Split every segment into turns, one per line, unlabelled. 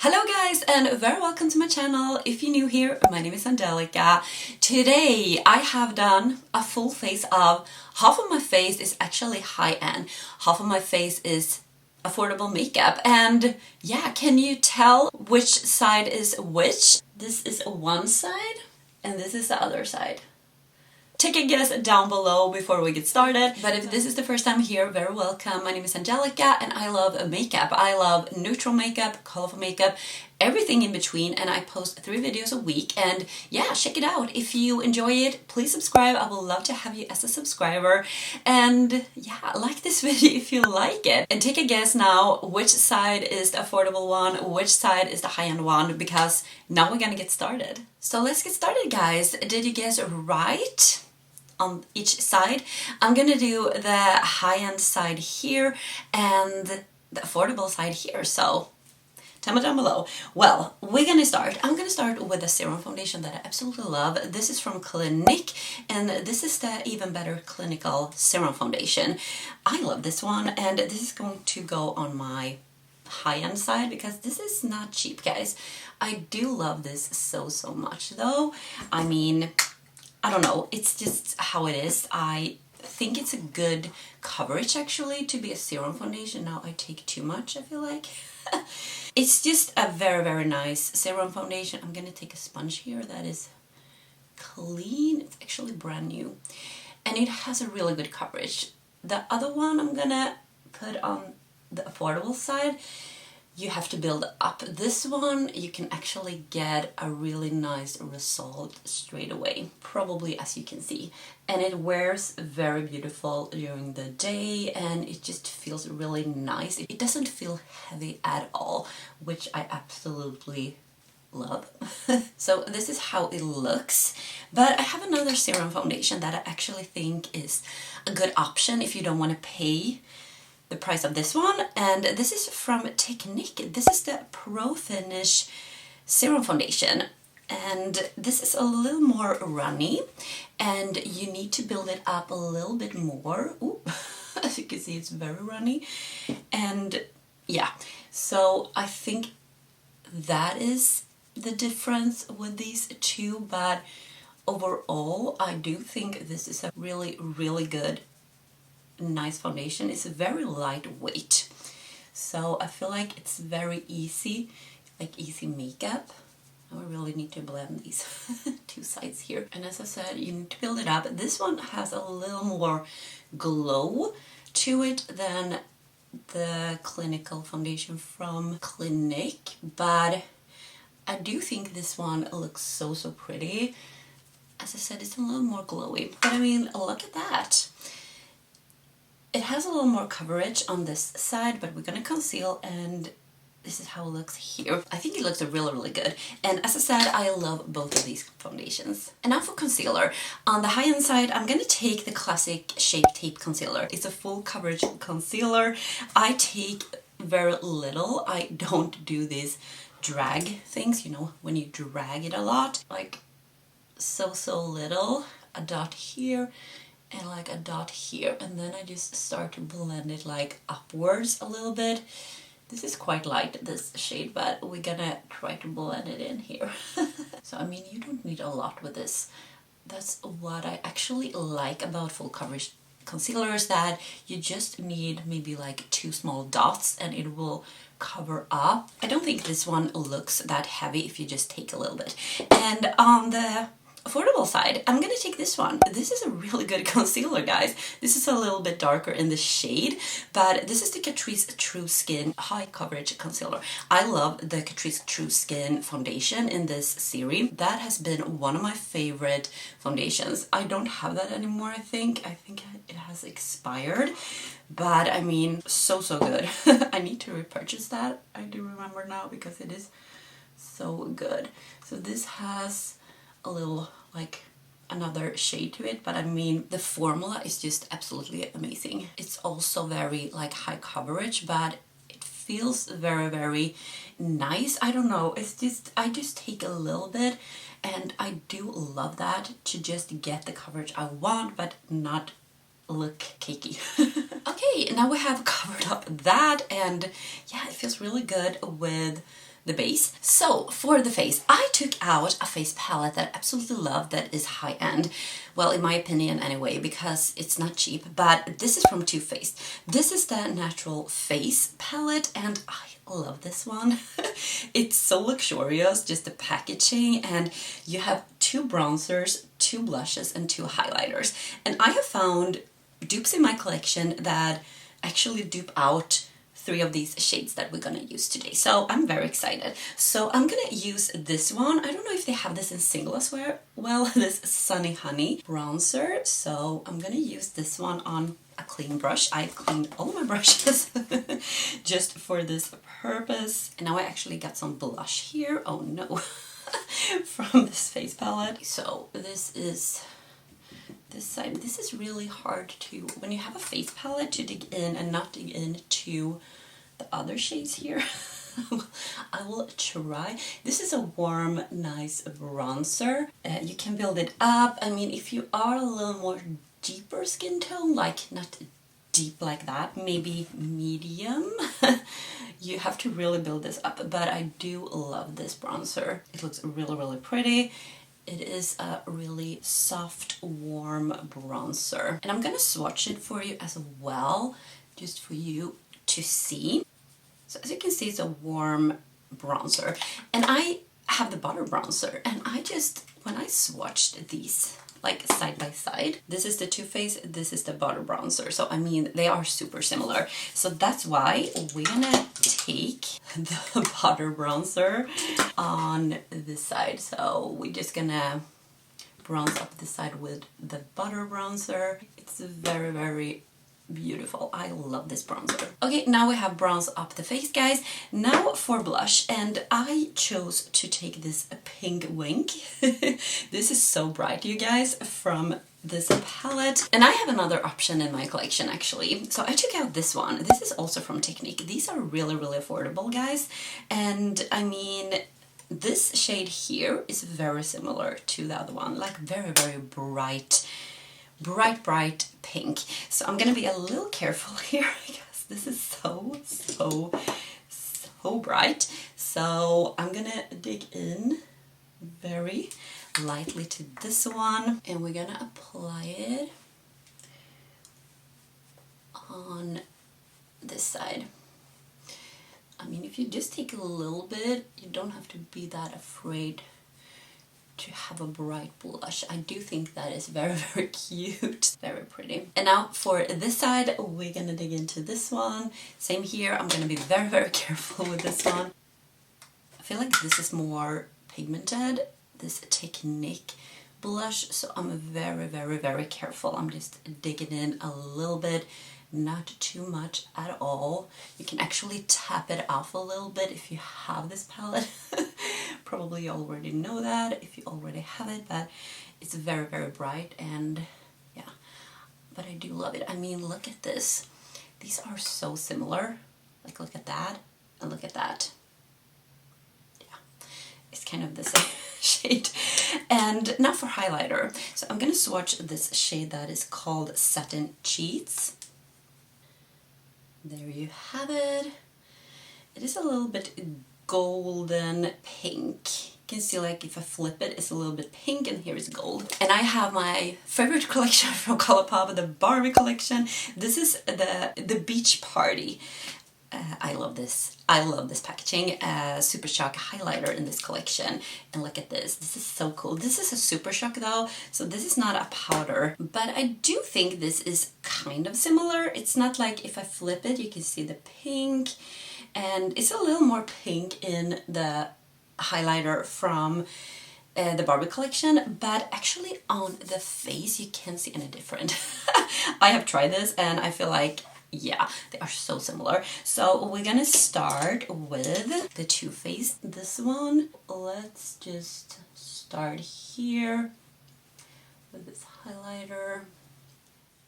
Hello guys and very welcome to my channel. If you're new here, my name is Angelica. Today I have done a full face of, half of my face is actually high-end, half of my face is affordable makeup. And yeah, can you tell which side is which? This is one side and this is the other side. Take a guess down below before we get started. But if this is the first time here, very welcome. My name is Angelica and I love makeup. I love neutral makeup, colorful makeup, everything in between, and I post 3 videos a week. And yeah, check it out. If you enjoy it, please subscribe. I would love to have you as a subscriber. And yeah, like this video if you like it. And take a guess now which side is the affordable one, which side is the high-end one, because now we're gonna get started. So let's get started, guys. Did you guess right? On each side, I'm gonna do the high-end side here and the affordable side here, so tell me down below. Well, I'm gonna start with a serum foundation that I absolutely love. This is from Clinique and this is the Even Better Clinical Serum Foundation. I love this one and this is going to go on my high-end side because this is not cheap, guys. I do love this so much though. I mean, I don't know, it's just how it is. I think it's a good coverage actually to be a serum foundation. Now I take too much, I feel like. It's just a very nice serum foundation. I'm gonna take a sponge here that is clean. It's actually brand new. And it has a really good coverage. The other one I'm gonna put on the affordable side. You have to build up. This one, you can actually get a really nice result straight away, probably as you can see. And it wears very beautiful during the day and it just feels really nice. It doesn't feel heavy at all, which I absolutely love. So this is how it looks. But I have another serum foundation that I actually think is a good option if you don't want to pay the price of this one, and this is from Technique. This is the Pro Finish Serum Foundation, and this is a little more runny and you need to build it up a little bit more. Ooh, as you can see, it's very runny. And yeah, so I think that is the difference with these two, but overall I do think this is a really good nice foundation. It's very lightweight, so I feel like it's very easy, like easy makeup. Now I really need to blend these two sides here, and as I said, you need to build it up. This one has a little more glow to it than the clinical foundation from Clinique, but I do think this one looks so pretty. As I said, it's a little more glowy, but I mean, look at that. It has a little more coverage on this side, but we're gonna conceal, and this is how it looks here. I think it looks really good. And as I said, I love both of these foundations. And now for concealer. On the high-end side, I'm gonna take the classic Shape Tape concealer. It's a full coverage concealer. I take very little. I don't do these drag things, you know, when you drag it a lot. Like so little. A dot here and like a dot here, and then I just start to blend it like upwards a little bit. This is quite light, this shade, but we're gonna try to blend it in here. So I mean, you don't need a lot with this. That's what I actually like about full coverage concealers, that you just need maybe like 2 small dots and it will cover up. I don't think this one looks that heavy if you just take a little bit. And on the affordable side, I'm gonna take this one. This is a really good concealer, guys. This is a little bit darker in the shade, but this is the Catrice True Skin High Coverage Concealer. I love the Catrice True Skin foundation in this series. That has been one of my favorite foundations. I don't have that anymore, I think. I think it has expired, but I mean, so good. I need to repurchase that. I do remember now because it is so good. So this has a little like another shade to it, but I mean, the formula is just absolutely amazing. It's also very like high coverage, but it feels very nice. I don't know, it's just, I just take a little bit and I do love that, to just get the coverage I want but not look cakey. Okay, now we have covered up that, and yeah, it feels really good with the base. So for the face, I took out a face palette that I absolutely love that is high-end. Well, in my opinion anyway, because it's not cheap, but this is from Too Faced. This is the Natural Face palette and I love this one. It's so luxurious, just the packaging, and you have 2 bronzers, 2 blushes, and 2 highlighters. And I have found dupes in my collection that actually dupe out 3 of these shades that we're gonna use today. So I'm very excited. So I'm gonna use this one. I don't know if they have this in single as well, this Sunny Honey bronzer. So I'm gonna use this one on a clean brush. I cleaned all my brushes just for this purpose. And now I actually got some blush here. Oh no, from this face palette. So this is this side. This is really hard to, when you have a face palette, to dig in and not dig into the other shades here. I will try. This is a warm, nice bronzer. You can build it up. I mean, if you are a little more deeper skin tone, like not deep like that, maybe medium, you have to really build this up. But I do love this bronzer. It looks really, really pretty. It is a really soft, warm bronzer. And I'm gonna swatch it for you as well, just for you to see. So as you can see, it's a warm bronzer. And I have the butter bronzer, and I just, when I swatched these, like side by side, this is the Too Faced, this is the butter bronzer. So I mean, they are super similar. So that's why we're gonna take the butter bronzer on this side. So we're just gonna bronze up this side with the butter bronzer. It's very, very beautiful. I love this bronzer. Okay, now we have bronze up the face, guys. Now for blush, and I chose to take this Pink Wink. This is so bright, you guys, from this palette. And I have another option in my collection, actually. So I took out this one. This is also from Technique. These are really, really affordable, guys. And I mean, this shade here is very similar to the other one, like very, very bright pink. So I'm gonna be a little careful here because this is so bright. So I'm gonna dig in very lightly to this one, and we're gonna apply it on this side. I mean, if you just take a little bit, you don't have to be that afraid to have a bright blush. I do think that is very, very cute. Very pretty. And now for this side, we're gonna dig into this one. Same here, I'm gonna be very, very careful with this one. I feel like this is more pigmented, this Technique blush, so I'm very, very, very careful. I'm just digging in a little bit, not too much at all. You can actually tap it off a little bit if you have this palette. Probably you already know that if you already have it, but it's very, very bright, and yeah, but I do love it. I mean, look at this. These are so similar. Like, look at that and look at that. Yeah, it's kind of the same shade. And now for highlighter. So I'm gonna swatch this shade that is called Satin Cheats. There you have it. It is a little bit golden pink. You can see, like, if I flip it, it's a little bit pink, and here is gold. And I have my favorite collection from Colourpop, the Barbie collection. This is the Beach Party. I love this. I love this packaging. Super Shock highlighter in this collection. And look at this. This is so cool. This is a Super Shock though, so this is not a powder. But I do think this is kind of similar. It's not like if I flip it, you can see the pink. And it's a little more pink in the highlighter from the Barbie collection, but actually on the face you can't see any different. I have tried this and I feel like, yeah, they are so similar. So we're gonna start with the Too Faced, this one. Let's just start here with this highlighter.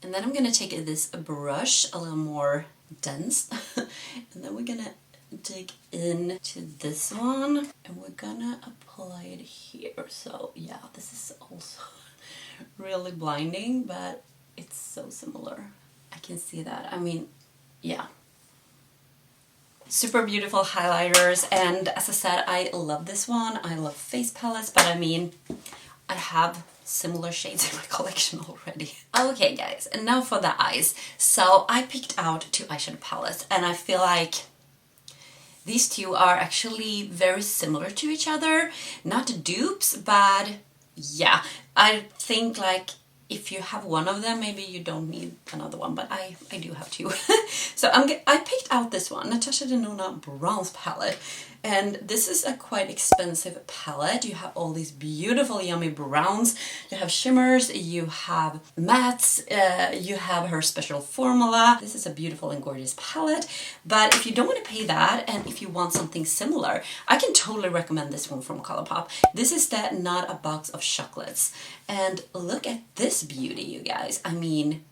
And then I'm gonna take this brush, a little more dense, and then we're gonna dig into this one and we're gonna apply it here. So yeah, this is also really blinding, but it's so similar. I can see that. I mean, yeah. Super beautiful highlighters, and as I said, I love this one. I love face palettes, but I mean, I have similar shades in my collection already. Okay guys, and now for the eyes. So I picked out 2 eyeshadow palettes, and I feel like these 2 are actually very similar to each other. Not dupes, but yeah, I think like if you have one of them, maybe you don't need another one, but I do have 2. So I picked out this one, Natasha Denona Bronze Palette. And this is a quite expensive palette. You have all these beautiful yummy browns, you have shimmers, you have mattes, you have her special formula. This is a beautiful and gorgeous palette, but if you don't want to pay that and if you want something similar, I can totally recommend this one from Colourpop. This is the Not a Box of Chocolates, and look at this beauty, you guys. I mean,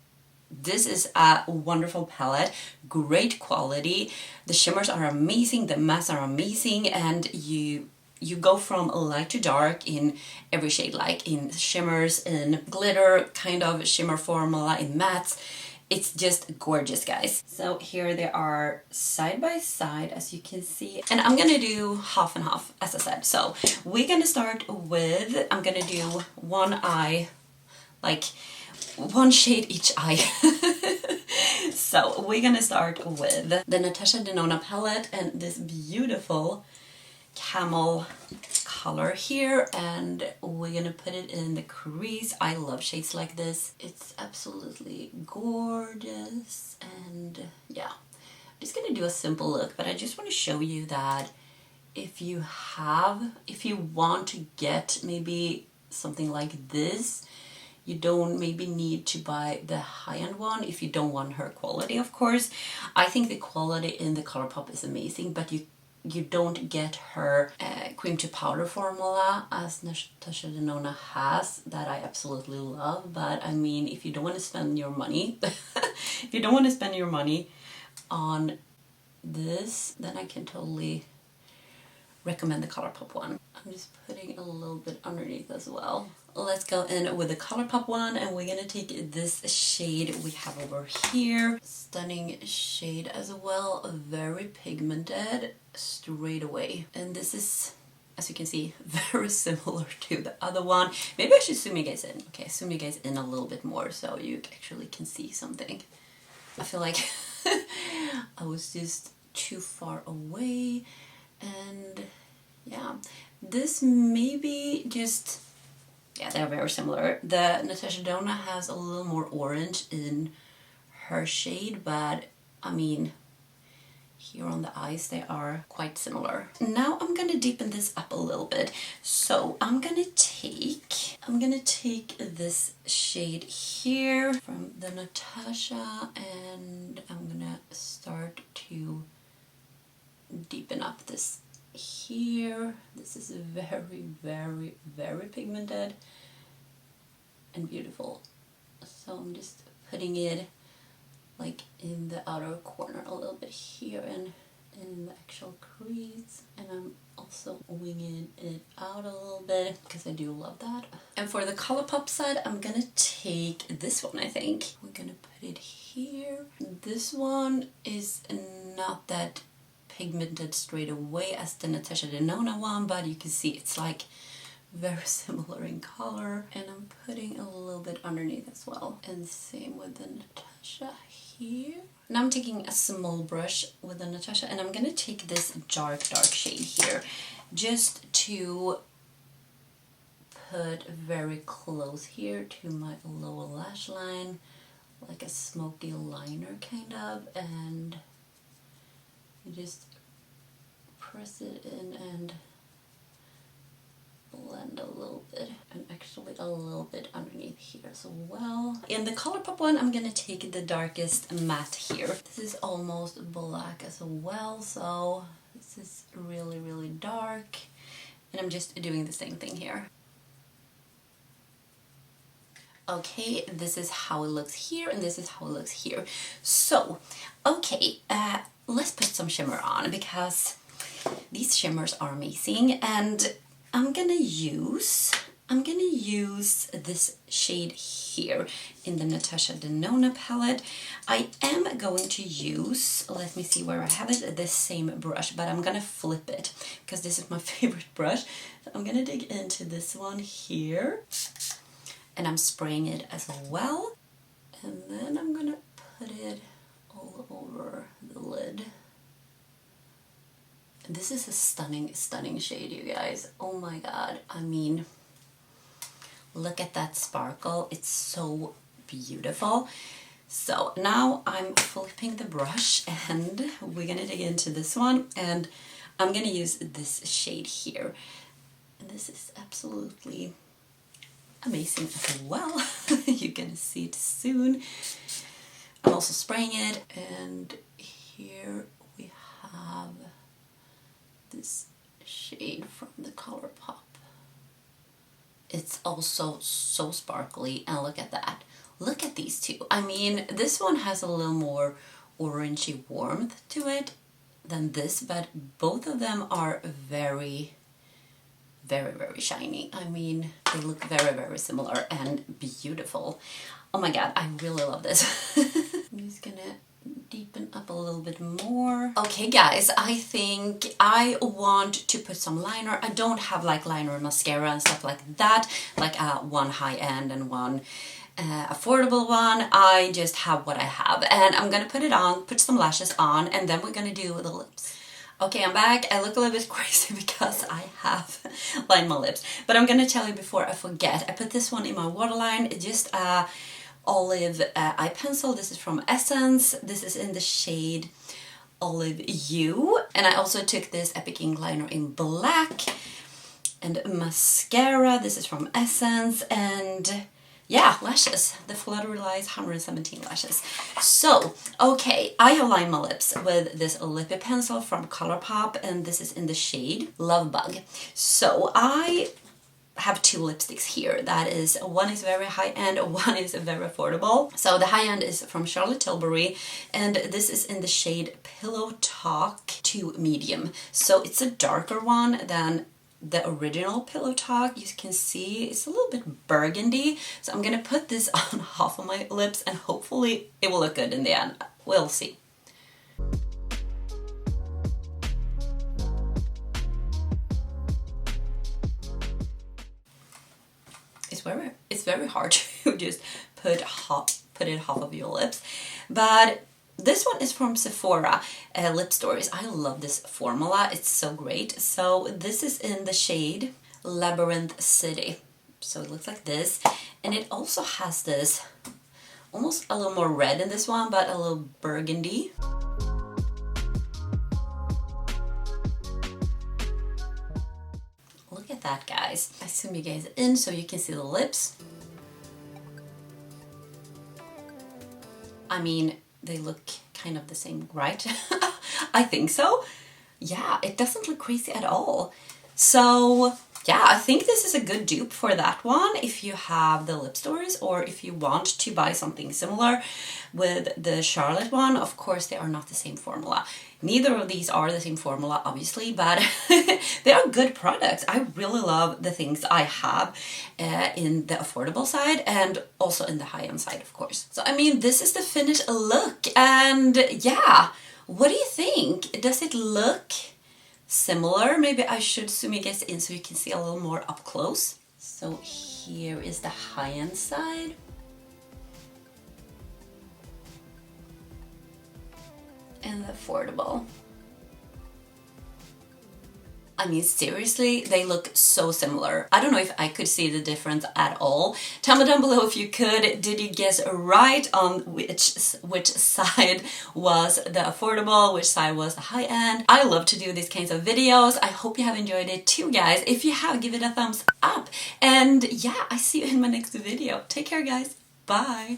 this is a wonderful palette, great quality. The shimmers are amazing, the mattes are amazing, and you go from light to dark in every shade, like in shimmers, in glitter, kind of shimmer formula, in mattes. It's just gorgeous, guys. So here they are side by side, as you can see. And I'm gonna do half and half, as I said. So we're gonna start with, I'm gonna do one eye, like one shade each eye. So we're gonna start with the Natasha Denona palette and this beautiful camel color here, and we're gonna put it in the crease. I love shades like this. It's absolutely gorgeous, and yeah, I'm just gonna do a simple look, but I just want to show you that if you want to get maybe something like this, you don't maybe need to buy the high-end one if you don't want her quality, of course. I think the quality in the Colourpop is amazing, but you don't get her cream to powder formula as Natasha Denona has, that I absolutely love. But I mean, if you don't want to spend your money, if you don't want to spend your money on this, then I can totally recommend the Colourpop one. I'm just putting a little bit underneath as well. Let's go in with the Colourpop one, and we're gonna take this shade we have over here. Stunning shade as well, very pigmented straight away. And this is, as you can see, very similar to the other one. Maybe I should zoom you guys in. Okay, zoom you guys in a little bit more so you actually can see something. I feel like I was just too far away, and yeah, this maybe just, yeah, they're very similar. The Natasha Denona has a little more orange in her shade, but I mean, here on the eyes they are quite similar. Now I'm gonna deepen this up a little bit. So I'm gonna take this shade here from the Natasha, and I'm gonna start to deepen up this here. This is very, very, very pigmented and beautiful. So I'm just putting it like in the outer corner a little bit here and in the actual crease, and I'm also winging it out a little bit because I do love that. And for the Colourpop side, I'm gonna take this one. I think we're gonna put it here. This one is not that pigmented straight away as the Natasha Denona one, but you can see it's like very similar in color, and I'm putting a little bit underneath as well, and same with the Natasha here. Now I'm taking a small brush with the Natasha, and I'm gonna take this dark shade here just to put very close here to my lower lash line, like a smoky liner kind of, and you just press it in and blend a little bit, and actually a little bit underneath here as well. In the Colourpop one, I'm gonna take the darkest matte here. This is almost black as well, so this is really, really dark, and I'm just doing the same thing here. Okay, this is how it looks here, and this is how it looks here. So, okay, let's put some shimmer on, because these shimmers are amazing, and I'm gonna use I'm gonna use this shade here in the Natasha Denona palette. I am going to use, let me see where I have it, this same brush, but I'm gonna flip it because this is my favorite brush. So I'm gonna dig into this one here, and I'm spraying it as well. And then I'm gonna put it all over the lid. And this is a stunning, stunning shade, you guys. Oh my god, I mean, look at that sparkle. It's so beautiful. So now I'm flipping the brush and we're gonna dig into this one, and I'm gonna use this shade here. And this is absolutely amazing as well. You're gonna see it soon. I'm also spraying it, and here we have this shade from the Colourpop. It's also so sparkly, and look at that. Look at these two. I mean, this one has a little more orangey warmth to it than this, but both of them are very, very, very shiny. I mean, they look very, very similar and beautiful. Oh my god, I really love this. I'm just gonna deepen up a little bit more. Okay guys, I think I want to put some liner. I don't have like liner and mascara and stuff like that, like one high-end and one affordable one. I just have what I have, and I'm gonna put it on, put some lashes on, and then we're gonna do the lips. Okay, I'm back. I look a little bit crazy because I have lined my lips, but I'm gonna tell you before I forget, I put this one in my waterline, just olive eye pencil. This is from Essence. This is in the shade Olive You. And I also took this Epic Ink liner in black. And mascara. This is from Essence. And yeah, lashes. The Fluttery 117 lashes. So, okay, I have lined my lips with this lippy pencil from Colourpop. And this is in the shade Love Bug. So I have two lipsticks here. That is, one is very high-end, one is very affordable. So the high-end is from Charlotte Tilbury, and this is in the shade Pillow Talk 2 Medium. So it's a darker one than the original Pillow Talk. You can see it's a little bit burgundy. So I'm gonna put this on half of my lips, and hopefully it will look good in the end. We'll see. It's very hard to just put it half of your lips, but this one is from Sephora Lip Stories. I love this formula, it's so great. So this is in the shade Labyrinth City. So it looks like this, and it also has this almost a little more red in this one, but a little burgundy. Look at that, guys. I zoom you guys in so you can see the lips. I mean, they look kind of the same, right? I think so. Yeah, it doesn't look crazy at all. So yeah, I think this is a good dupe for that one if you have the Lip Stories, or if you want to buy something similar with the Charlotte one. Of course, they are not the same formula. Neither of these are the same formula, obviously, but they are good products. I really love the things I have in the affordable side and also in the high-end side, of course. So, I mean, this is the finished look, and yeah, what do you think? Does it look similar? Maybe I should zoom you guys in so you can see a little more up close. So here is the high-end side. And the affordable. I mean, seriously, they look so similar. I don't know if I could see the difference at all. Tell me down below if you could. Did you guess right on which side was the affordable, which side was the high-end? I love to do these kinds of videos. I hope you have enjoyed it too, guys. If you have, give it a thumbs up. And yeah, I see you in my next video. Take care, guys. Bye.